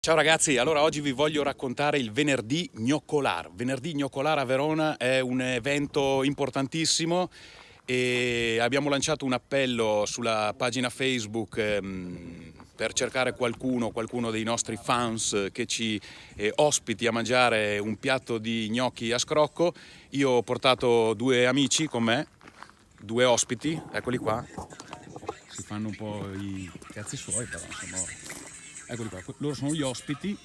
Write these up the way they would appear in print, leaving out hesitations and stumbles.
Ciao ragazzi, allora oggi vi voglio raccontare il Venerdì Gnoccolar. Venerdì Gnoccolar a Verona è un evento importantissimo e abbiamo lanciato un appello sulla pagina Facebook per cercare qualcuno dei nostri fans che ci ospiti a mangiare un piatto di gnocchi a scrocco. Io ho portato due amici con me, due ospiti, eccoli qua. Si fanno un po' i cazzi suoi, però insomma. Eccoli qua, loro sono gli ospiti.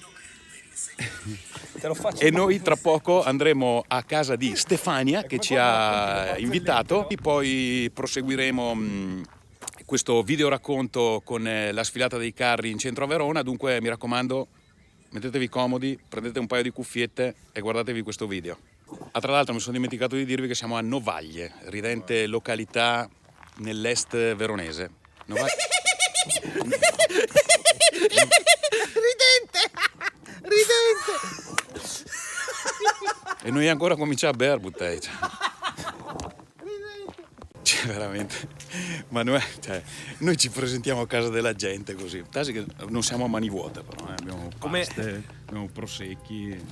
Te lo faccio. E noi tra poco andremo a casa di Stefania che ci ha invitato e poi proseguiremo questo video racconto con la sfilata dei carri in centro a Verona. Dunque mi raccomando, mettetevi comodi, prendete un paio di cuffiette e guardatevi questo video. Tra l'altro mi sono dimenticato di dirvi che siamo a Novaglie, ridente località nell'est veronese. Ridente! E noi ancora cominciamo a bere bottiglie. Cioè, veramente. Ma noi ci presentiamo a casa della gente così. Tasi che non siamo a mani vuote, però. Abbiamo paste, abbiamo prosecchi.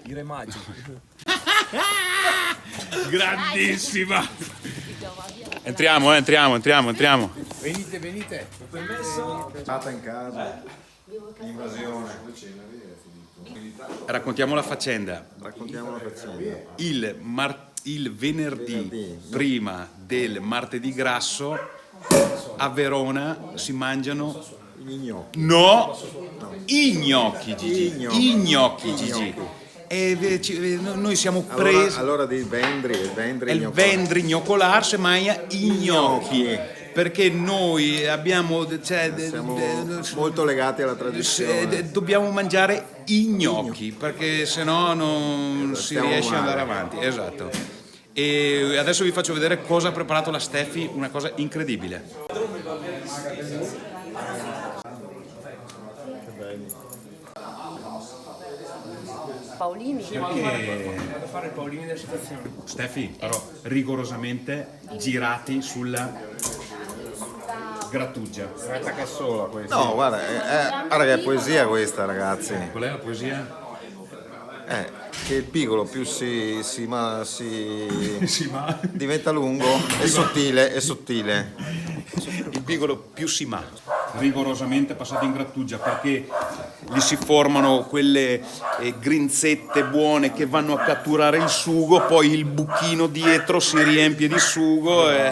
I remaggi. Grandissima! Entriamo. Venite. Permesso? Stata in casa. Invasione. Raccontiamo la faccenda. Raccontiamo la faccenda. Il venerdì prima del martedì grasso a Verona si mangiano Gli gnocchi. i gnocchi, Gigi. I gnocchi, Gigi. E noi siamo presi. Allora di Vendri, Il Vendri Gnoccolar si mangia i gnocchi. Perché noi abbiamo, siamo molto legati alla tradizione. dobbiamo mangiare i gnocchi, perché sennò non si Stiamo riesce ad male. andare avanti. Esatto. E adesso vi faccio vedere cosa ha preparato la Steffi, una cosa incredibile. Paolini. Vado a fare il Paolini della situazione. Steffi, però rigorosamente girati sulla grattugia. Aspetta che è sola questa. No, guarda, guarda che è poesia questa, ragazzi. Qual è la poesia? Che il piccolo più si Sì, ma diventa lungo e sottile. il piccolo più si ma. Rigorosamente passato in grattugia perché gli si formano quelle grinzette buone che vanno a catturare il sugo, poi il buchino dietro si riempie di sugo e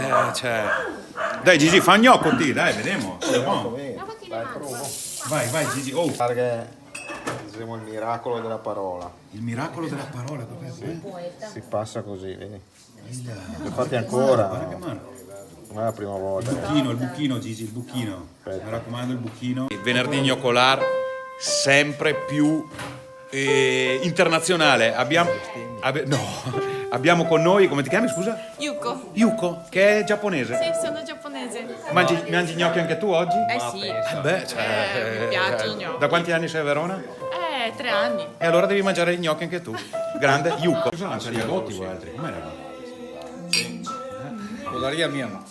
Dai Gigi, fa un gnocco ti, dai, vediamo. Vai Gigi. Oh. Perché usiamo il miracolo della parola. Il miracolo della parola, Si passa così, vedi? Infatti ancora. Guarda che mano. Non è la prima volta. Il buchino Gigi, il buchino. Mi raccomando il buchino. Il venerdì Gnoccolar sempre più internazionale. Abbiamo con noi, come ti chiami scusa? Yuko, che è giapponese. Sì, sono giapponese. Mangi gnocchi anche tu oggi? Sì. Mi piacciono gli gnocchi. Da quanti anni sei a Verona? 3 anni. E allora devi mangiare gli gnocchi anche tu. Grande Yuko. Cosa lancia gli agotti voi altri? Com'era? Podaria mia no.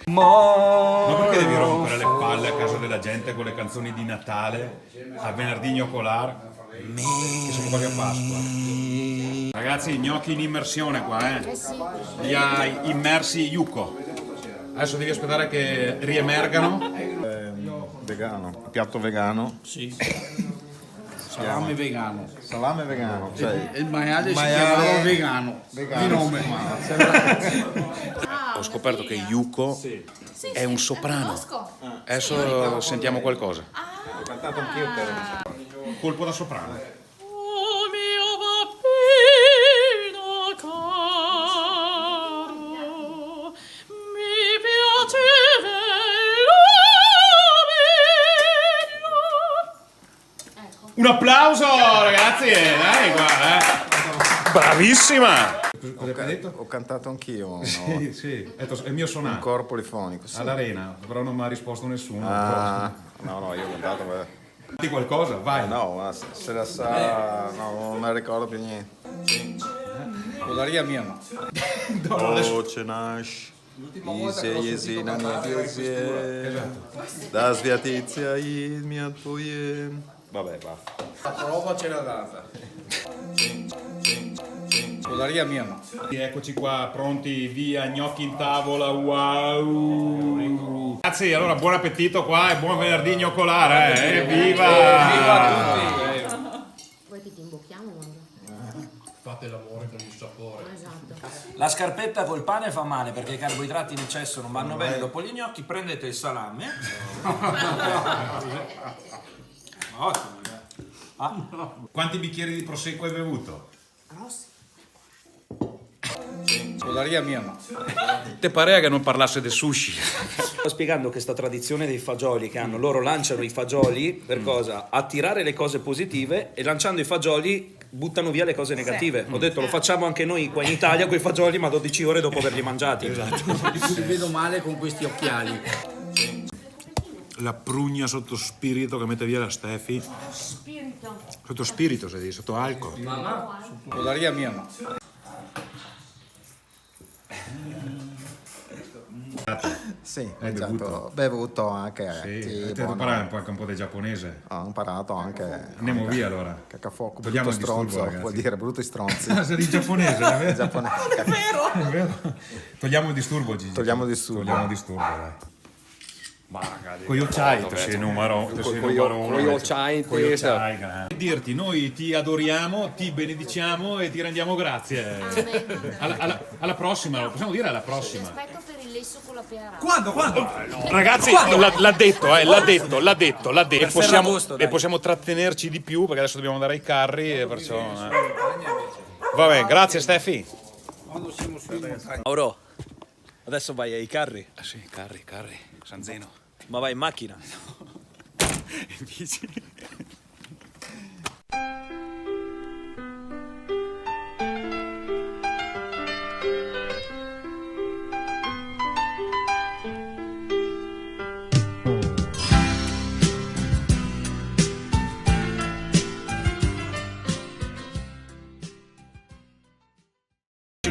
Ma perché devi rompere le palle a casa della gente con le canzoni di Natale a venerdì Gnoccolar? Che sono quasi a Pasqua. Ragazzi, gnocchi in immersione qua, Li ha immersi Yuko. Adesso devi aspettare che riemergano. Vegano, piatto vegano. Sì. Salame vegano. Salame vegano, cioè Il maiale si chiamava vegano. Di nome. Ho scoperto che Yuko è un soprano. Adesso sentiamo qualcosa. ho cantato anch'io per Colpo da soprano. Oh mio bambino caro, mi piace bello. Un applauso ragazzi, dai qua, Bravissima! Ho cantato anch'io una Sì, volta. sì, è il mio Un sonato coro polifonico. Sì. all'arena, però non mi ha risposto nessuno. No, io ho cantato per... Di qualcosa, vai. No, ma se la sa... No, non me ne ricordo più niente. Podaria mia no. No, adesso Ce nasce Jesina Niebiosje, da sviatizia il mio Tvoje. Vabbè, va. La prova ce l'ha data. Scuderia mia. Eccoci qua, pronti, via, gnocchi in tavola, wow! Ragazzi, allora buon appetito qua e buon venerdì gnoccolare, Viva! Viva tutti! Vuoi che ti imbocchiamo? Fate l'amore con il sapore. Esatto. La scarpetta col pane fa male perché i carboidrati in eccesso non vanno bene. Dopo gli gnocchi prendete il salame. Ottimo. Quanti bicchieri di prosecco hai bevuto? Scuderia mia. Te parea che non parlasse del sushi? Sto spiegando questa tradizione dei fagioli che hanno. Loro lanciano i fagioli per cosa? Attirare le cose positive e lanciando i fagioli buttano via le cose negative. Ho detto lo facciamo anche noi qua in Italia con i fagioli ma 12 ore dopo averli mangiati. Ti vedo male con questi occhiali. La prugna sotto spirito che mette via la Stefi. Spirito. Sotto spirito, si dice, sotto alcol. Scuderia mia. Sì, Hai bevuto? bevuto anche. Sì, sì, te buono. imparare un po' di giapponese. Ho imparato anche. Andiamo anche via allora. Cacafuoco, Togliamo brutto il disturbo, stronzo, ragazzi. vuol dire brutti stronzi. Ah, sei di giapponese, è vero? Giapponese. È vero. Togliamo il disturbo, Gigi. Togliamo il disturbo. Togliamo il disturbo, dai. Con gli occhiai, te sei numero. Con gli occhiai in testa. Dirti, noi ti adoriamo, ti benediciamo e ti rendiamo grazie. Alla prossima, lo possiamo dire alla prossima. Aspetto per il lesso con la pera. Quando? Ragazzi, l'ha detto. E possiamo trattenerci di più perché adesso dobbiamo andare ai carri e perciò. Vabbè, grazie Stefi. Mauro, adesso vai ai carri, Ah sì, carri, San Zeno. ma vai in macchina. In bici.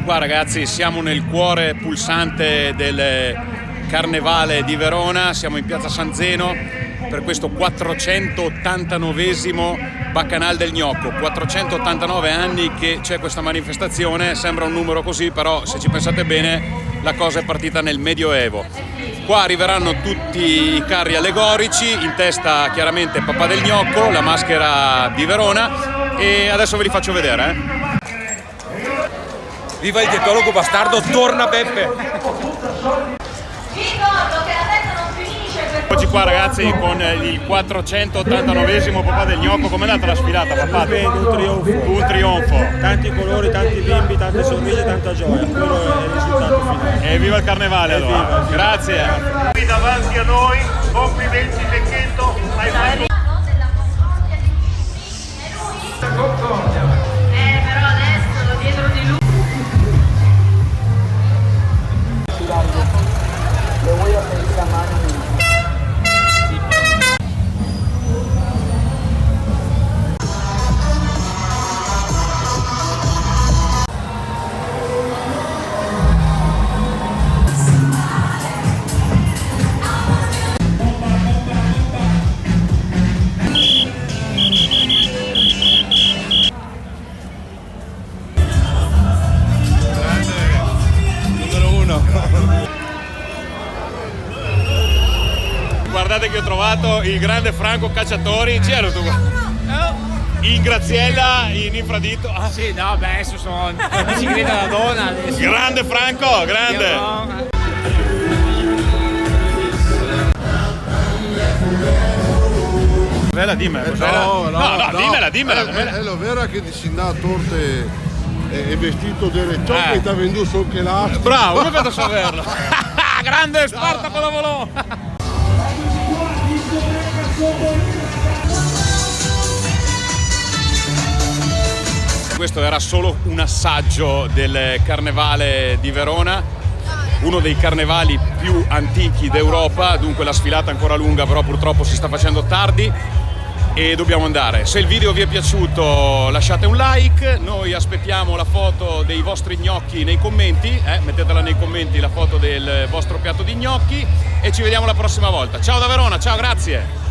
Qua ragazzi siamo nel cuore pulsante del Carnevale di Verona, siamo in piazza San Zeno per questo 489esimo Bacchanal del Gnocco. 489 anni che c'è questa manifestazione, sembra un numero così, però se ci pensate bene la cosa è partita nel Medioevo. Qua arriveranno tutti i carri allegorici, in testa chiaramente Papà del Gnocco, la maschera di Verona, e adesso ve li faccio vedere. Viva il dietologo bastardo, torna Beppe! Eccoci qua ragazzi con il 489esimo Papà del Gnocco. Com'è andata la sfilata, papà? Un trionfo. Un trionfo. Tanti colori, tanti bimbi, tante sorrisi, tanta gioia. Quello è il risultato finale. E viva il Carnevale allora. Grazie. Qui davanti a noi, complimenti Becchetto, hai fatto. Però adesso dietro di lui. Guardate che ho trovato il grande Franco Cacciatori. C'ero tu? In Graziella, in infradito. Ah, Sì, no, beh, adesso sono in bicicletta da donna adesso. grande Franco, grande. Dimmela, dimmela. È la vera che di Sinda Torte è vestito delle ciocche e ti ha venduto solo che l'astro. Bravo, come fatto a saperlo? Grande Spartaco da Volò. Questo era solo un assaggio del Carnevale di Verona, uno dei carnevali più antichi d'Europa, dunque la sfilata è ancora lunga, però purtroppo si sta facendo tardi. e dobbiamo andare. Se il video vi è piaciuto lasciate un like, noi aspettiamo la foto dei vostri gnocchi nei commenti, mettetela nei commenti la foto del vostro piatto di gnocchi e ci vediamo la prossima volta. Ciao da Verona, ciao, grazie!